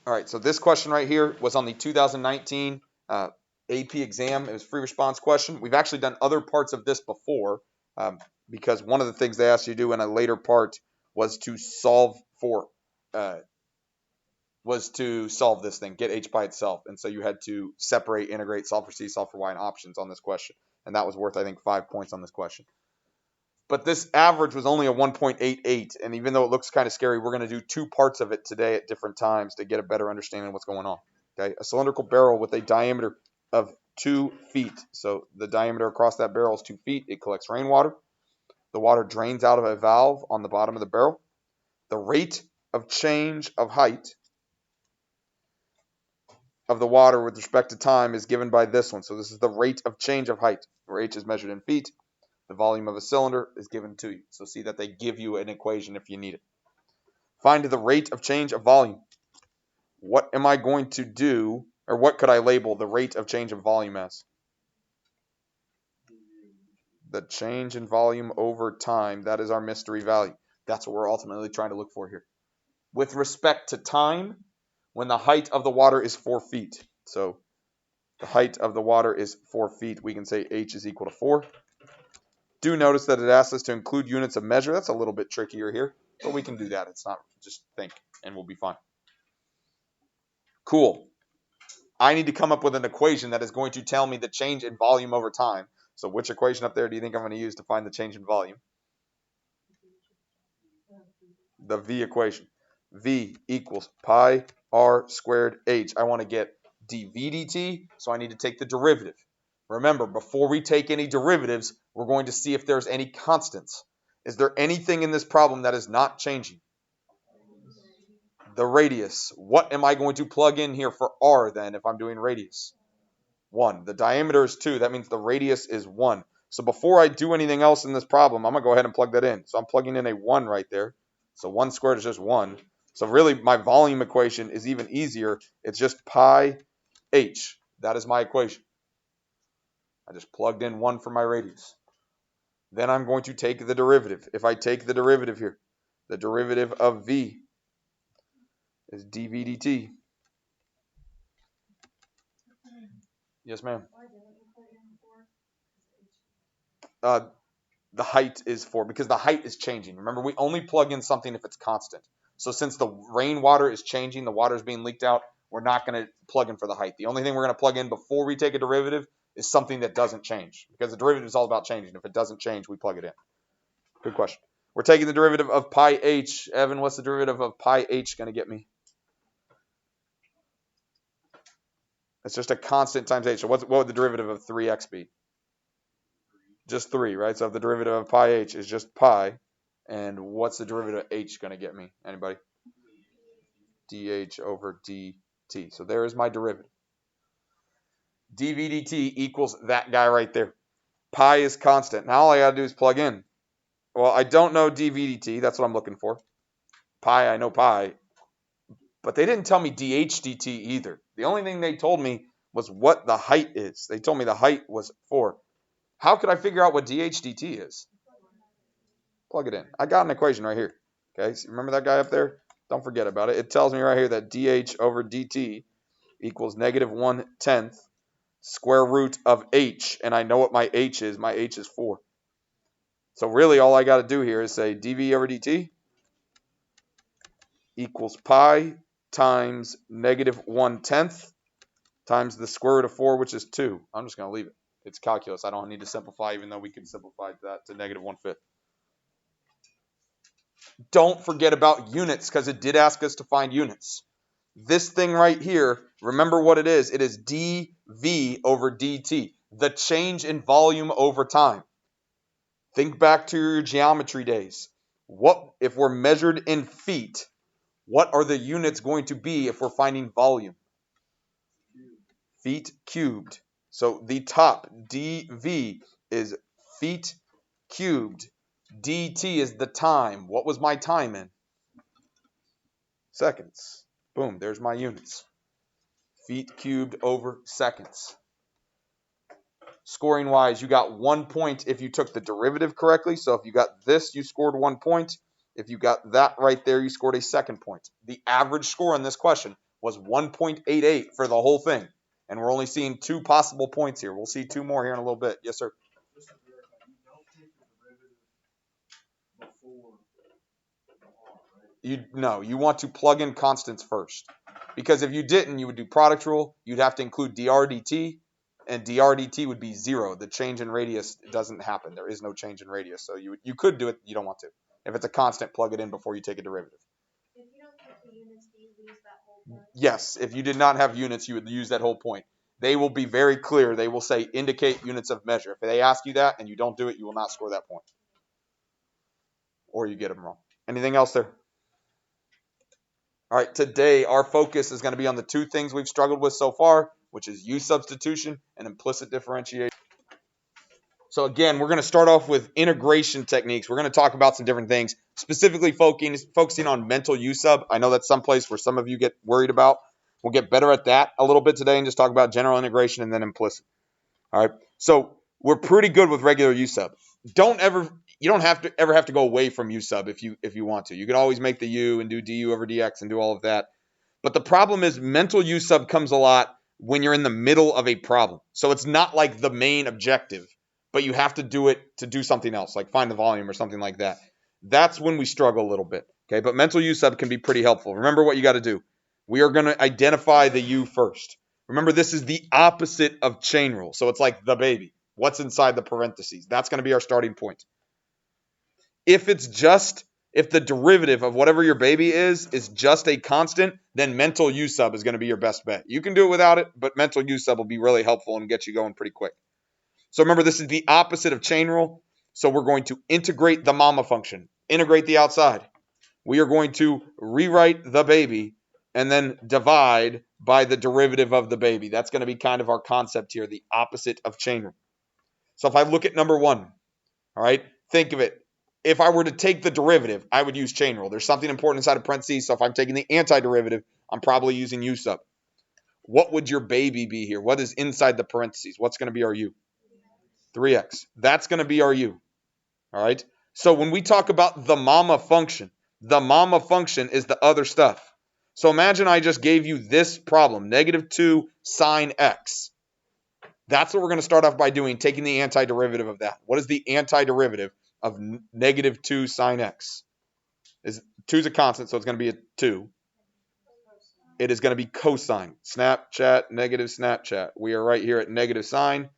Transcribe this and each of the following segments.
All right, so this question right here was on the 2019 AP exam. It was a free response question. We've actually done other parts of this before because one of the things they asked you to do in a later part was to solve this thing, get H by itself. And so you had to separate, integrate, solve for C, solve for Y, and options on this question. And that was worth, I think, 5 points on this question. But this average was only a 1.88, and even though it looks kind of scary, we're going to do 2 parts of it today at different times to get a better understanding of what's going on. Okay, a cylindrical barrel with a diameter of 2 feet. So the diameter across that barrel is 2 feet. It collects rainwater. The water drains out of a valve on the bottom of the barrel. The rate of change of height of the water with respect to time is given by this one. So this is the rate of change of height, where H is measured in feet. The volume of a cylinder is given to you. So see that they give you an equation if you need it. Find the rate of change of volume. What am I going to do, or what could I label the rate of change of volume as? The change in volume over time. That is our mystery value. That's what we're ultimately trying to look for here. With respect to time, when the height of the water is 4 feet. So the height of the water is 4 feet. We can say H is equal to 4. Do notice that it asks us to include units of measure. That's a little bit trickier here, but we can do that. It's not, just think and we'll be fine. Cool. I need to come up with an equation that is going to tell me the change in volume over time. So which equation up there do you think I'm going to use to find the change in volume? The V equation. V equals pi r squared h. I want to get dv dt, so I need to take the derivative. Remember, before we take any derivatives, we're going to see if there's any constants. Is there anything in this problem that is not changing? The radius. What am I going to plug in here for r then if I'm doing radius? 1. The diameter is 2. That means the radius is 1. So before I do anything else in this problem, I'm going to go ahead and plug that in. So I'm plugging in a 1 right there. So 1 squared is just 1. So really my volume equation is even easier. It's just pi h. That is my equation. I just plugged in 1 for my radius. Then I'm going to take the derivative. If I take the derivative here, the derivative of v is dv dt. Yes, ma'am. The height is 4 because the height is changing. Remember, we only plug in something if it's constant. So since the rainwater is changing, the water is being leaked out, we're not going to plug in for the height. The only thing we're going to plug in before we take a derivative is something that doesn't change, because the derivative is all about changing. If it doesn't change, we plug it in. Good question. We're taking the derivative of pi h. Evan, what's the derivative of pi h going to get me? It's just a constant times h. So what would the derivative of 3x be? Just 3, right? So if the derivative of pi h is just pi, and what's the derivative of h going to get me? Anybody? dh over dt. So there is my derivative. dv dt equals that guy right there. Pi is constant. Now all I got to do is plug in. Well, I don't know dv dt. That's what I'm looking for. Pi, I know pi. But they didn't tell me dh dt either. The only thing they told me was what the height is. They told me the height was 4. How could I figure out what dh dt is? Plug it in. I got an equation right here. Okay, so remember that guy up there? Don't forget about it. It tells me right here that dh over dt equals negative 1/10 square root of h. And I know what my h is. My h is 4. So really all I got to do here is say dv over dt equals pi times negative 1/10 times the square root of 4, which is 2. I'm just going to leave it. It's calculus. I don't need to simplify, even though we can simplify that to negative 1/5. Don't forget about units, because it did ask us to find units. This thing right here, remember what it is. It is dv over dt, the change in volume over time. Think back to your geometry days. What if we're measured in feet? What are the units going to be if we're finding volume? Feet cubed. So the top, dv, is feet cubed. dt is the time. What was my time in? Seconds. Boom, there's my units. Feet cubed over seconds. Scoring wise, you got 1 point if you took the derivative correctly. So if you got this, you scored 1 point. If you got that right there, you scored a 2nd point. The average score on this question was 1.88 for the whole thing. And we're only seeing 2 possible points here. We'll see 2 more here in a little bit. Yes, sir. You want to plug in constants first. Because if you didn't, you would do product rule. You'd have to include dr dt, and dr dt would be 0. The change in radius doesn't happen. There is no change in radius. So you could do it. You don't want to. If it's a constant, plug it in before you take a derivative. If you don't take the units, do you lose that whole point? Yes, if you did not have units, you would use that whole point. They will be very clear. They will say indicate units of measure. If they ask you that and you don't do it, you will not score that point. Or you get them wrong. Anything else there? All right, today our focus is going to be on the 2 things we've struggled with so far, which is U substitution and implicit differentiation. So again, we're going to start off with integration techniques. We're going to talk about some different things, specifically focusing on mental Usub. I know that's someplace where some of you get worried about. We'll get better at that a little bit today and just talk about general integration and then implicit. All right. So we're pretty good with regular Usub. You don't ever have to go away from Usub if you want to. You can always make the U and do du over dx and do all of that. But the problem is mental Usub comes a lot when you're in the middle of a problem. So it's not like the main objective, but you have to do it to do something else, like find the volume or something like that. That's when we struggle a little bit. Okay, but mental Usub can be pretty helpful. Remember what you got to do. We are going to identify the U first. Remember, this is the opposite of chain rule. So it's like the baby. What's inside the parentheses? That's going to be our starting point. If the derivative of whatever your baby is just a constant, then mental Usub is going to be your best bet. You can do it without it, but mental Usub will be really helpful and get you going pretty quick. So remember, this is the opposite of chain rule. So we're going to integrate the mama function, integrate the outside. We are going to rewrite the baby and then divide by the derivative of the baby. That's going to be kind of our concept here, the opposite of chain rule. So if I look at number 1, all right, think of it. If I were to take the derivative, I would use chain rule. There's something important inside of parentheses, so if I'm taking the antiderivative, I'm probably using Usub. What would your baby be here? What is inside the parentheses? What's going to be our U? 3x. That's going to be our U. All right? So when we talk about the mama function is the other stuff. So imagine I just gave you this problem, -2 sine x. That's what we're going to start off by doing, taking the antiderivative of that. What is the antiderivative of -2 sine x? 2 is a constant, so it's going to be a 2. It is going to be cosine. Snapchat, negative Snapchat. We are right here at negative sine.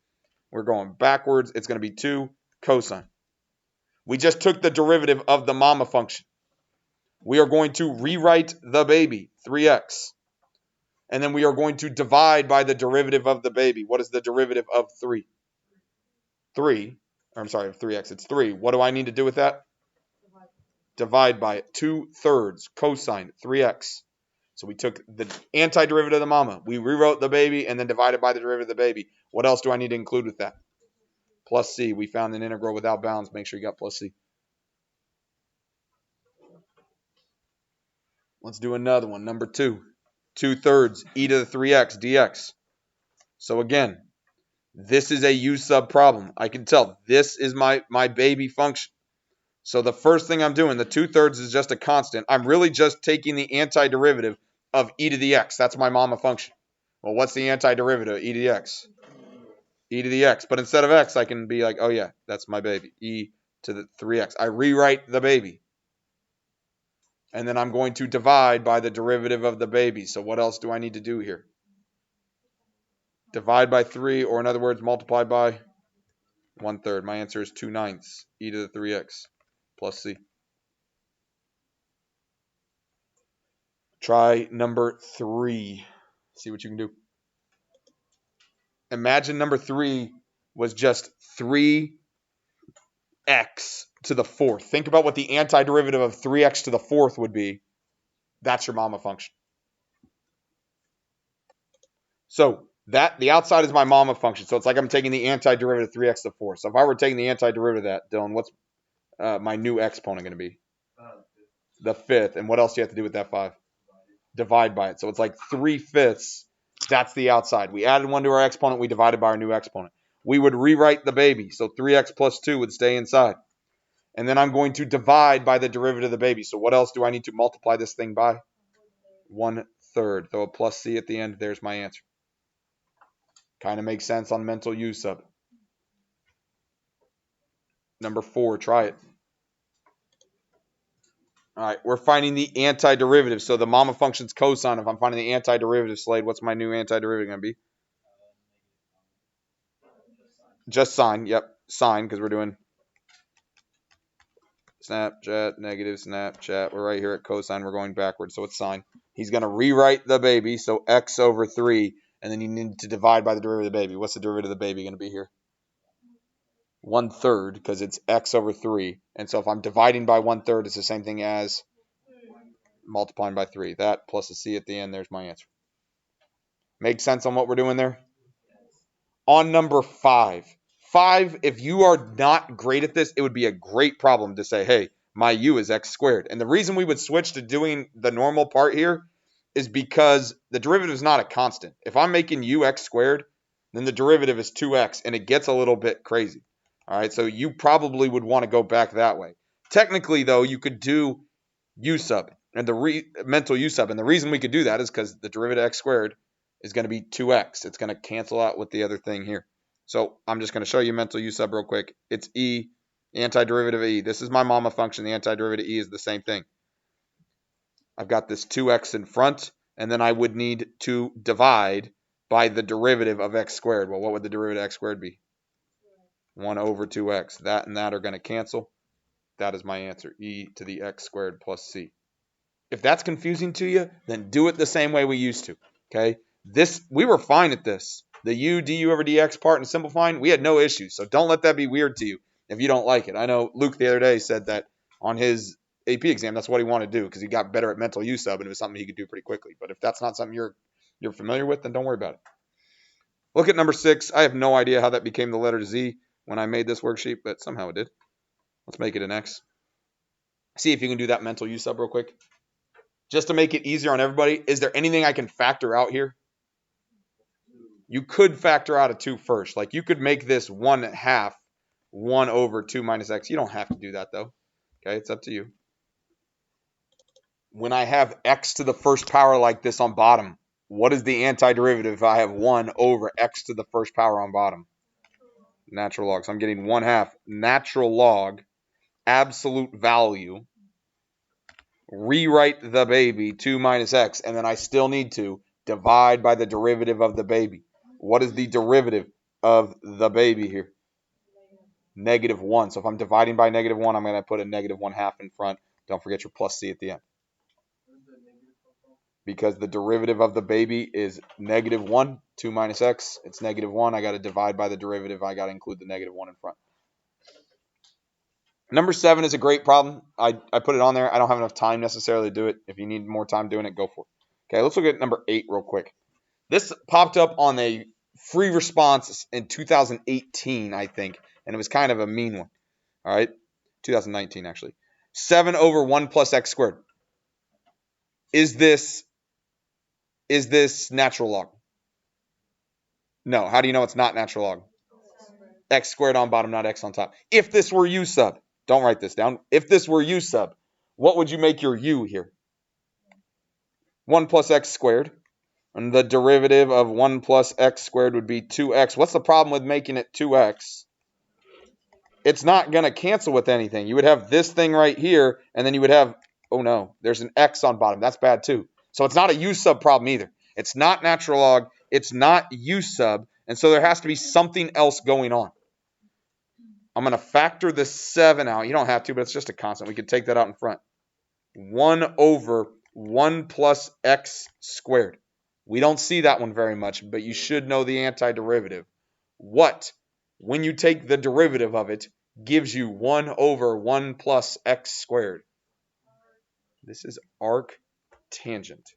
We're going backwards. It's going to be 2 cosine. We just took the derivative of the mama function. We are going to rewrite the baby, 3x. And then we are going to divide by the derivative of the baby. What is the derivative of 3? 3. I'm sorry, of 3x. It's 3. What do I need to do with that? Divide by it. 2/3 cosine 3x. So we took the antiderivative of the mama. We rewrote the baby and then divided by the derivative of the baby. What else do I need to include with that? Plus c. We found an integral without bounds. Make sure you got plus c. Let's do another one. Number 2. 2/3 e to the 3x dx. So again, this is a U-sub problem. I can tell this is my baby function. So the first thing I'm doing, the 2/3 is just a constant. I'm really just taking the antiderivative of e to the x. That's my mama function. Well, what's the antiderivative of e to the x? E to the x. But instead of x, I can be like, oh yeah, that's my baby. E to the 3x. I rewrite the baby. And then I'm going to divide by the derivative of the baby. So what else do I need to do here? Divide by 3, or in other words, multiply by 1/3. My answer is 2/9 e to the 3x plus c. Try number 3. See what you can do. Imagine number 3 was just 3x to the 4th. Think about what the antiderivative of 3x to the 4th would be. That's your mama function. So the outside is my mama function. So it's like I'm taking the antiderivative of 3x to the 4th. So if I were taking the antiderivative of that, Dylan, what's my new exponent going to be? The 5th. And what else do you have to do with that 5? Divide by it. So it's like 3/5. That's the outside. We added 1 to our exponent. We divided by our new exponent. We would rewrite the baby. So 3x plus 2 would stay inside. And then I'm going to divide by the derivative of the baby. So what else do I need to multiply this thing by? 1/3. Throw a plus c at the end. There's my answer. Kind of makes sense on mental Usub. Number 4, try it. All right, we're finding the antiderivative. So the mama function's cosine. If I'm finding the antiderivative, Slade, what's my new antiderivative going to be? Just sine. Yep, sine, because we're doing Snapchat, negative Snapchat. We're right here at cosine. We're going backwards, so it's sine. He's going to rewrite the baby, so x over 3, and then you need to divide by the derivative of the baby. What's the derivative of the baby going to be here? 1/3, because it's x over 3. And so if I'm dividing by 1/3, it's the same thing as multiplying by 3. That plus a c at the end, there's my answer. Make sense on what we're doing there? On number 5. 5, if you are not great at this, it would be a great problem to say, hey, my u is x squared. And the reason we would switch to doing the normal part here is because the derivative is not a constant. If I'm making u x squared, then the derivative is 2x, and it gets a little bit crazy. All right, so you probably would want to go back that way. Technically, though, you could do Usub and the mental Usub, and the reason we could do that is because the derivative of x squared is going to be 2x. It's going to cancel out with the other thing here. So I'm just going to show you mental Usub real quick. It's e, antiderivative of e. This is my mama function. The antiderivative of e is the same thing. I've got this 2x in front, and then I would need to divide by the derivative of x squared. Well, what would the derivative of x squared be? 1 over 2x. That and that are going to cancel. That is my answer, e to the x squared plus c. If that's confusing to you, then do it the same way we used to, okay? We were fine at this. The u du over dx part and simplifying, we had no issues. So don't let that be weird to you if you don't like it. I know Luke the other day said that on his AP exam, that's what he wanted to do because he got better at mental Usub and it was something he could do pretty quickly. But if that's not something you're familiar with, then don't worry about it. Look at number 6. I have no idea how that became the letter Z when I made this worksheet, but somehow it did. Let's make it an X. See if you can do that mental Usub real quick. Just to make it easier on everybody, is there anything I can factor out here? You could factor out a 2 first. Like you could make this 1/2 1 over 2 minus x. You don't have to do that though. Okay, it's up to you. When I have x to the first power like this on bottom, what is the antiderivative if I have 1 over x to the first power on bottom? Natural log. So I'm getting 1/2 natural log absolute value. Rewrite the baby 2 minus x, and then I still need to divide by the derivative of the baby. What is the derivative of the baby here? -1. So if I'm dividing by -1, I'm going to put a -1/2 in front. Don't forget your plus c at the end. Because the derivative of the baby is -1, 2 minus x. It's -1. I got to divide by the derivative. I got to include the -1 in front. Number 7 is a great problem. I put it on there. I don't have enough time necessarily to do it. If you need more time doing it, go for it. Okay, let's look at number 8 real quick. This popped up on a free response in 2018, I think, and it was kind of a mean one. All right, 2019 actually. 7 over 1 plus x squared. Is this natural log? No. How do you know it's not natural log? X squared on bottom, not x on top. If this were Usub, don't write this down. If this were Usub, what would you make your u here? 1 plus x squared. And the derivative of 1 plus x squared would be 2x. What's the problem with making it 2x? It's not going to cancel with anything. You would have this thing right here, and then you would have, oh no, there's an x on bottom. That's bad too. So it's not a Usub problem either. It's not natural log. It's not Usub. And so there has to be something else going on. I'm going to factor the 7 out. You don't have to, but it's just a constant. We could take that out in front. 1 over 1 plus x squared. We don't see that one very much, but you should know the antiderivative. What, when you take the derivative of it, gives you 1 over 1 plus x squared? This is arc tangent.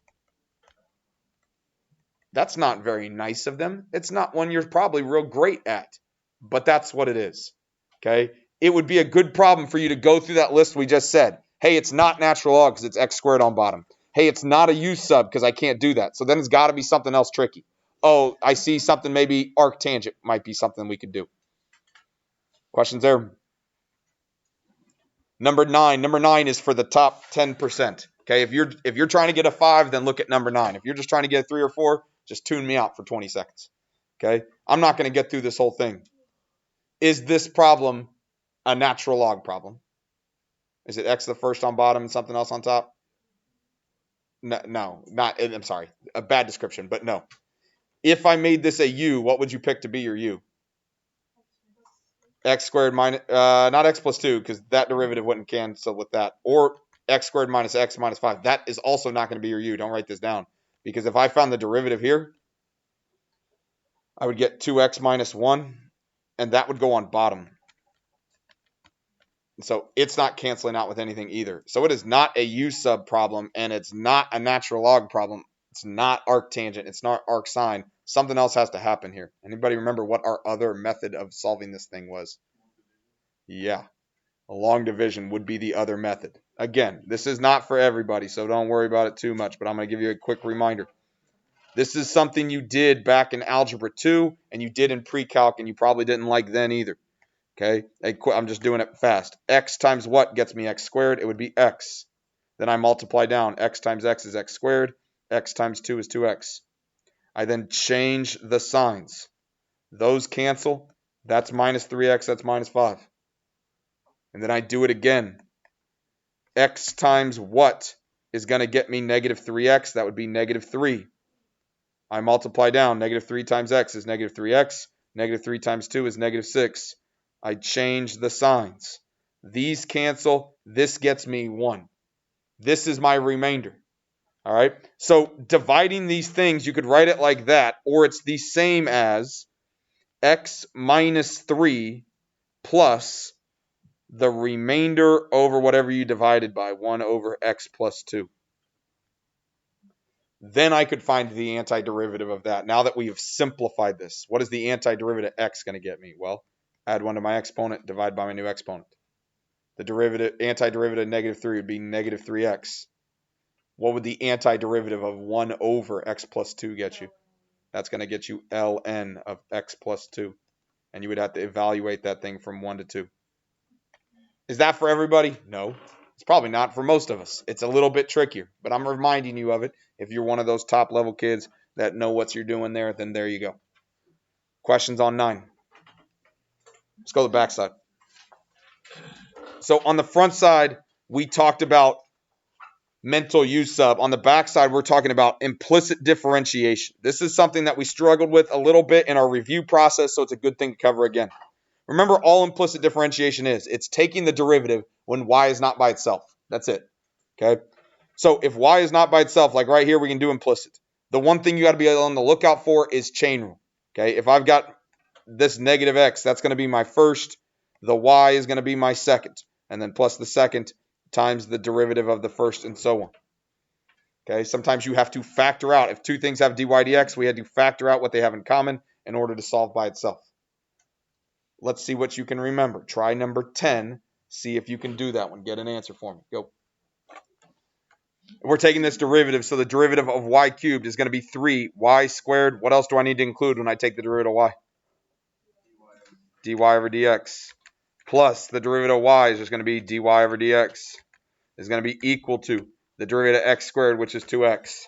That's not very nice of them. It's not one you're probably real great at, but that's what it is. Okay? It would be a good problem for you to go through that list we just said. Hey, it's not natural log because it's x squared on bottom. Hey, it's not a Usub because I can't do that. So then it's got to be something else tricky. Oh, I see something, maybe arc tangent might be something we could do. Questions there? Number 9. Number 9 is for the top 10%. Okay, if you're trying to get a 5, then look at number 9. If you're just trying to get a 3 or 4, just tune me out for 20 seconds. Okay, I'm not going to get through this whole thing. Is this problem a natural log problem? Is it x the first on bottom and something else on top? No, not. I'm sorry, a bad description, but no. If I made this a u, what would you pick to be your u? X squared minus, not x plus 2, because that derivative wouldn't cancel with that. Or x squared minus x minus 5. That is also not going to be your u. Don't write this down. Because if I found the derivative here, I would get 2x minus 1, and that would go on bottom. So it's not canceling out with anything either. So it is not a Usub problem, and it's not a natural log problem. It's not arctangent. It's not arcsine. Something else has to happen here. Anybody remember what our other method of solving this thing was? Yeah, a long division would be the other method. Again, this is not for everybody, so don't worry about it too much, but I'm going to give you a quick reminder. This is something you did back in Algebra 2, and you did in pre-calc, and you probably didn't like then either. Okay, I'm just doing it fast. X times what gets me x squared? It would be x. Then I multiply down. X times x is x squared. X times 2 is 2x. I then change the signs. Those cancel. That's minus 3x. That's minus 5. And then I do it again. X times what is going to get me negative 3x? That would be negative 3. I multiply down. Negative 3 times x is negative 3x. Negative 3 times 2 is negative 6. I change the signs. These cancel. This gets me 1. This is my remainder. All right. So dividing these things, you could write it like that, or it's the same as x minus 3 plus the remainder over whatever you divided by, 1 over x plus 2. Then I could find the antiderivative of that. Now that we have simplified this, what is the antiderivative x going to get me? Well, add 1 to my exponent, divide by my new exponent. The antiderivative of negative 3 would be negative 3x. What would the antiderivative of 1 over x plus 2 get you? That's going to get you ln of x plus 2. And you would have to evaluate that thing from 1 to 2. Is that for everybody? No. It's probably not for most of us. It's a little bit trickier, but I'm reminding you of it. If you're one of those top level kids that know what you're doing there, then there you go. Questions on 9. Let's go to the back side. So on the front side, we talked about mental Usub. On the back side, we're talking about implicit differentiation. This is something that we struggled with a little bit in our review process, so it's a good thing to cover again. Remember, all implicit differentiation is, it's taking the derivative when y is not by itself. That's it. Okay? So if y is not by itself, like right here, we can do implicit. The one thing you got to be on the lookout for is chain rule. Okay? If I've got this negative x, that's going to be my first. The y is going to be my second. And then plus the second times the derivative of the first and so on. Okay? Sometimes you have to factor out. If two things have dy dx, we had to factor out what they have in common in order to solve by itself. Let's see what you can remember. Try number 10. See if you can do that one. Get an answer for me. Go. We're taking this derivative, so the derivative of y cubed is going to be 3y squared. What else do I need to include when I take the derivative of y? dy over dx. Plus the derivative of y is just going to be dy over dx. Is going to be equal to the derivative of x squared, which is 2x.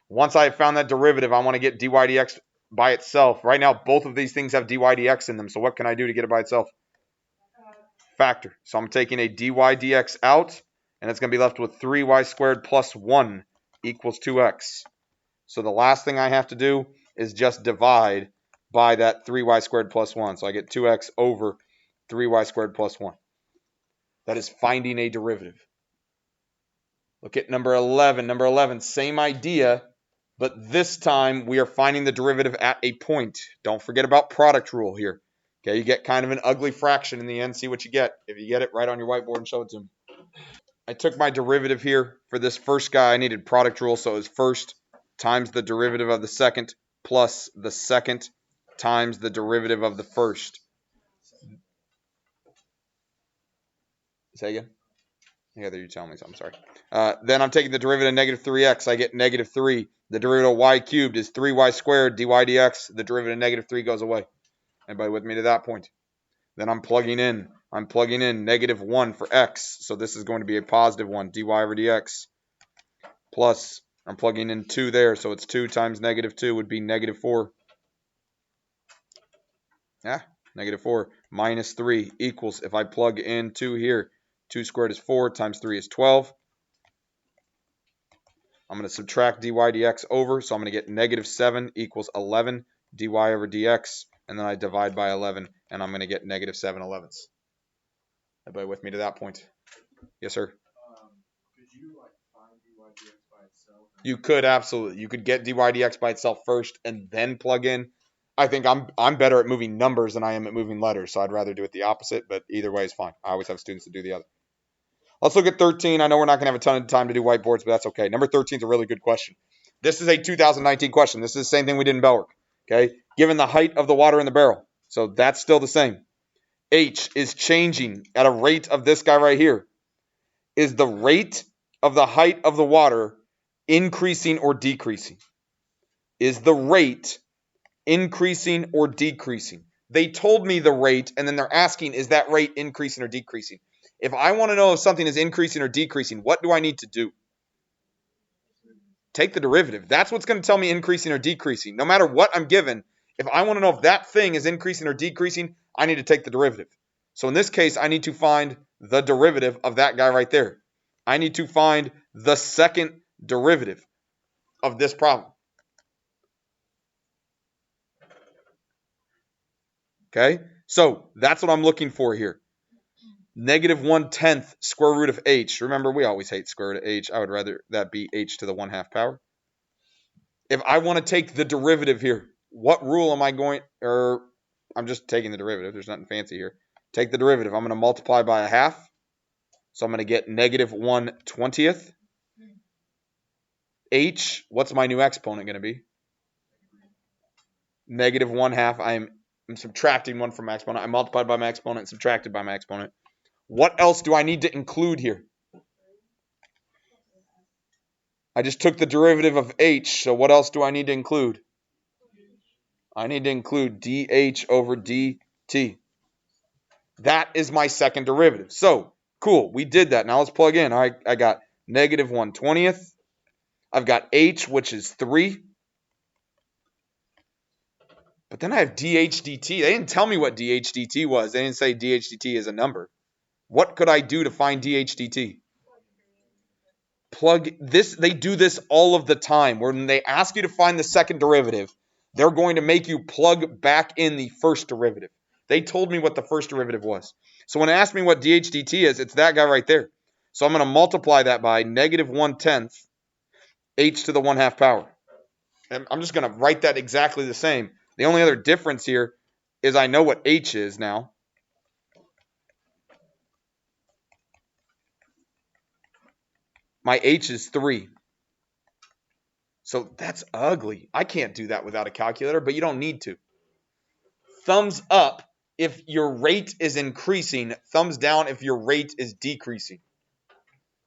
Once I have found that derivative, I want to get dy dx by itself. Right now, both of these things have dy dx in them. So what can I do to get it by itself? Factor. So I'm taking a dy dx out, and it's going to be left with 3y squared plus 1 equals 2x. So the last thing I have to do is just divide by that 3y squared plus 1. So I get 2x over 3y squared plus 1. That is finding a derivative. Look at number 11. Number 11, same idea, but this time we are finding the derivative at a point. Don't forget about product rule here. Okay, you get kind of an ugly fraction in the end. See what you get. If you get it, write on your whiteboard and show it to me. I took my derivative here. For this first guy, I needed product rule, so it was first times the derivative of the second plus the second times the derivative of the first. Say again? Yeah, you tell me, so I'm sorry. Then I'm taking the derivative of negative 3x. I get negative 3. The derivative of y cubed is 3y squared dy dx. The derivative of negative 3 goes away. Anybody with me to that point? Then I'm plugging in negative 1 for x. So this is going to be a positive 1, dy over dx. plus, I'm plugging in 2 there, so it's 2 times negative 2 would be negative 4. Yeah, negative 4 minus 3 equals, if I plug in 2 here, 2 squared is 4 times 3 is 12. I'm going to subtract dy dx over, so I'm going to get negative 7 equals 11 dy over dx, and then I divide by 11, and I'm going to get negative 7/11. Everybody with me to that point? Yes, sir. Could you find dy dx by itself? You could absolutely. You could get dy dx by itself first and then plug in. I think I'm better at moving numbers than I am at moving letters, so I'd rather do it the opposite, but either way is fine. I always have students that do the other. Let's look at 13. I know we're not going to have a ton of time to do whiteboards, but that's okay. Number 13 is a really good question. This is a 2019 question. This is the same thing we did in bell work. Okay, given the height of the water in the barrel, so that's still the same. H is changing at a rate of this guy right here. Is the rate of the height of the water increasing or decreasing? Is the rate increasing or decreasing? They told me the rate, and then they're asking, is that rate increasing or decreasing? If I want to know if something is increasing or decreasing, what do I need to do? Take the derivative. That's what's going to tell me increasing or decreasing. No matter what I'm given, if I want to know if that thing is increasing or decreasing, I need to take the derivative. So in this case, I need to find the derivative of that guy right there. I need to find the second derivative of this problem. Okay, so that's what I'm looking for here. Negative 1/10 square root of h. Remember, we always hate square root of h. I would rather that be h to the 1/2 power. If I want to take the derivative here, what rule am I going, or I'm just taking the derivative. There's nothing fancy here. Take the derivative. I'm going to multiply by 1/2. So I'm going to get negative 1/20. H, what's my new exponent going to be? Negative 1/2. I'm subtracting 1 from my exponent. I multiplied by my exponent, subtracted by my exponent. What else do I need to include here? I just took the derivative of h, so what else do I need to include? I need to include dh over dt. That is my second derivative. So, cool, we did that. Now let's plug in. All right, I got negative 1/20. I've got h, which is 3. But then I have dh dt. They didn't tell me what dh dt was. They didn't say dh dt is a number. What could I do to find dh dt? Plug this. They do this all of the time. When they ask you to find the second derivative, they're going to make you plug back in the first derivative. They told me what the first derivative was. So when it asked me what dh dt is, it's that guy right there. So I'm going to multiply that by negative 1/10 h to the 1/2 power. And I'm just going to write that exactly the same. The only other difference here is I know what h is now. My h is 3. So that's ugly. I can't do that without a calculator, but you don't need to. Thumbs up if your rate is increasing. Thumbs down if your rate is decreasing.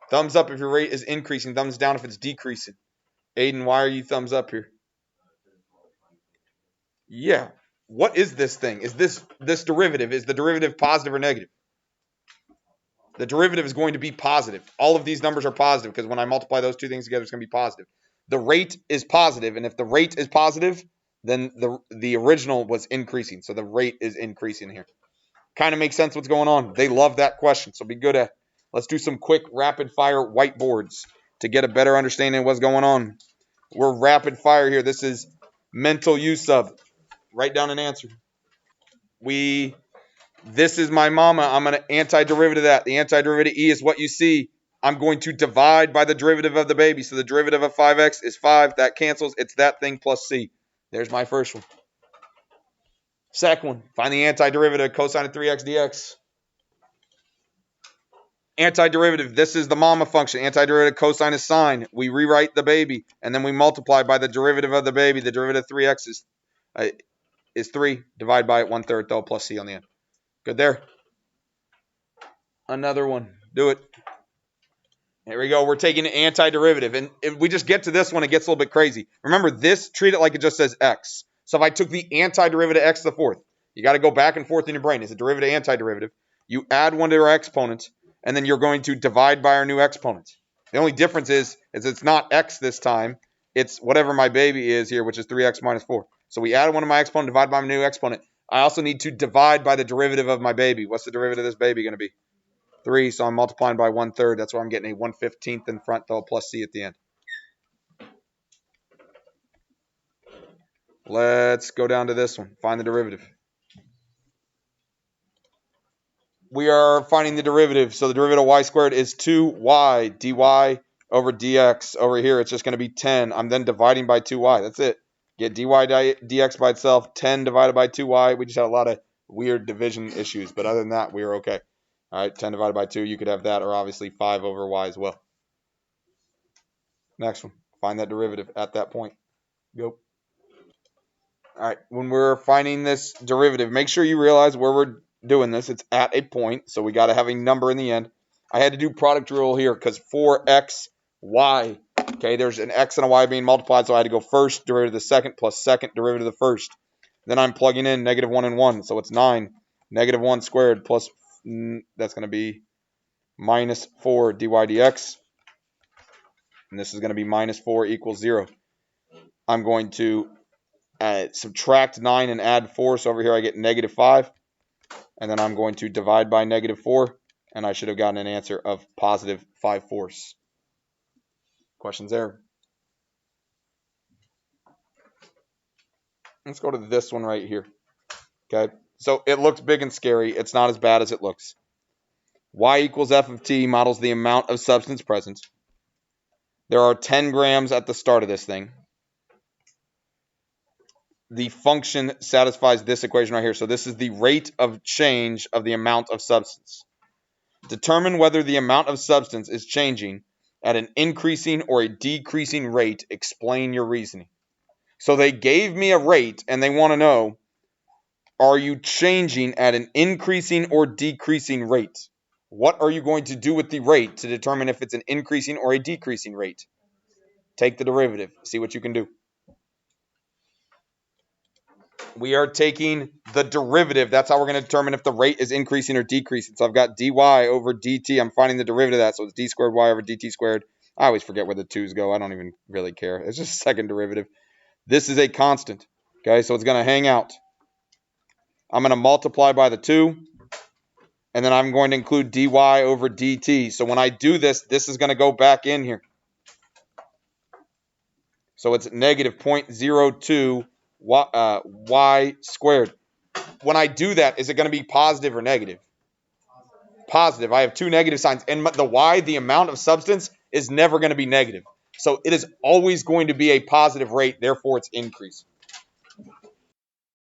Thumbs up if your rate is increasing. Thumbs down if it's decreasing. Aiden, why are you thumbs up here? Yeah. What is this thing? Is this derivative? Is the derivative positive or negative? The derivative is going to be positive. All of these numbers are positive because when I multiply those two things together, it's going to be positive. The rate is positive, and if the rate is positive, then the original was increasing. So the rate is increasing here. Kind of makes sense what's going on. They love that question, so be good at it. Let's do some quick rapid fire whiteboards to get a better understanding of what's going on. We're rapid fire here. This is mental Usub. Write down an answer. This is my mama. I'm going to antiderivative of that. The antiderivative E is what you see. I'm going to divide by the derivative of the baby. So the derivative of 5x is 5. That cancels. It's that thing plus C. There's my first one. Second one, find the antiderivative of cosine of 3x dx. Antiderivative, this is the mama function. Antiderivative cosine is sine. We rewrite the baby, and then we multiply by the derivative of the baby. The derivative of 3x is 3. Divide by it 1/3 though, plus C on the end. Good there? Another one. Do it. Here we go. We're taking an antiderivative. And if we just get to this one, it gets a little bit crazy. Remember, this, treat it like it just says x. So if I took the antiderivative x to the fourth, you got to go back and forth in your brain. Is it derivative, antiderivative? You add one to our exponent, and then you're going to divide by our new exponent. The only difference is is it's not x this time. It's whatever my baby is here, which is 3x minus 4. So we added one of my exponent, divide by my new exponent. I also need to divide by the derivative of my baby. What's the derivative of this baby going to be? 3, so I'm multiplying by 1/3. That's why I'm getting a 1/15th in front, though, plus c at the end. Let's go down to this one. Find the derivative. We are finding the derivative. So the derivative of y squared is 2y dy over dx. Over here, it's just going to be 10. I'm then dividing by 2y. That's it. Get dy dx by itself. 10 divided by 2y. We just had a lot of weird division issues. But other than that, we are okay. All right, 10 divided by 2. You could have that, or obviously 5 over y as well. Next one. Find that derivative at that point. Go. All right, when we're finding this derivative, make sure you realize where we're doing this. It's at a point, so we got to have a number in the end. I had to do product rule here because 4x, y. Okay, there's an x and a y being multiplied, so I had to go first derivative of the second plus second derivative of the first. Then I'm plugging in negative 1 and 1, so it's 9. Negative 1 squared plus, that's going to be minus 4 dy dx. And this is going to be minus 4 equals 0. I'm going to subtract 9 and add 4, so over here I get negative 5. And then I'm going to divide by negative 4, and I should have gotten an answer of positive 5/4. Questions there? Let's go to this one right here. Okay, so it looks big and scary. It's not as bad as it looks. Y equals f of t models the amount of substance present. There are 10 grams at the start of this thing. The function satisfies this equation right here. So this is the rate of change of the amount of substance. Determine whether the amount of substance is changing at an increasing or a decreasing rate. Explain your reasoning. So they gave me a rate and they want to know, are you changing at an increasing or decreasing rate? What are you going to do with the rate to determine if it's an increasing or a decreasing rate? Take the derivative. See what you can do. We are taking the derivative. That's how we're going to determine if the rate is increasing or decreasing. So I've got dy over dt. I'm finding the derivative of that. So it's d squared y over dt squared. I always forget where the 2's go. I don't even really care. It's just a second derivative. This is a constant. Okay, so it's going to hang out. I'm going to multiply by the 2. And then I'm going to include dy over dt. So when I do this, this is going to go back in here. So it's negative 0.02 y squared. When I do that, is it going to be positive or negative? Positive. I have two negative signs. And the y, the amount of substance, is never going to be negative. So it is always going to be a positive rate. Therefore, it's increasing.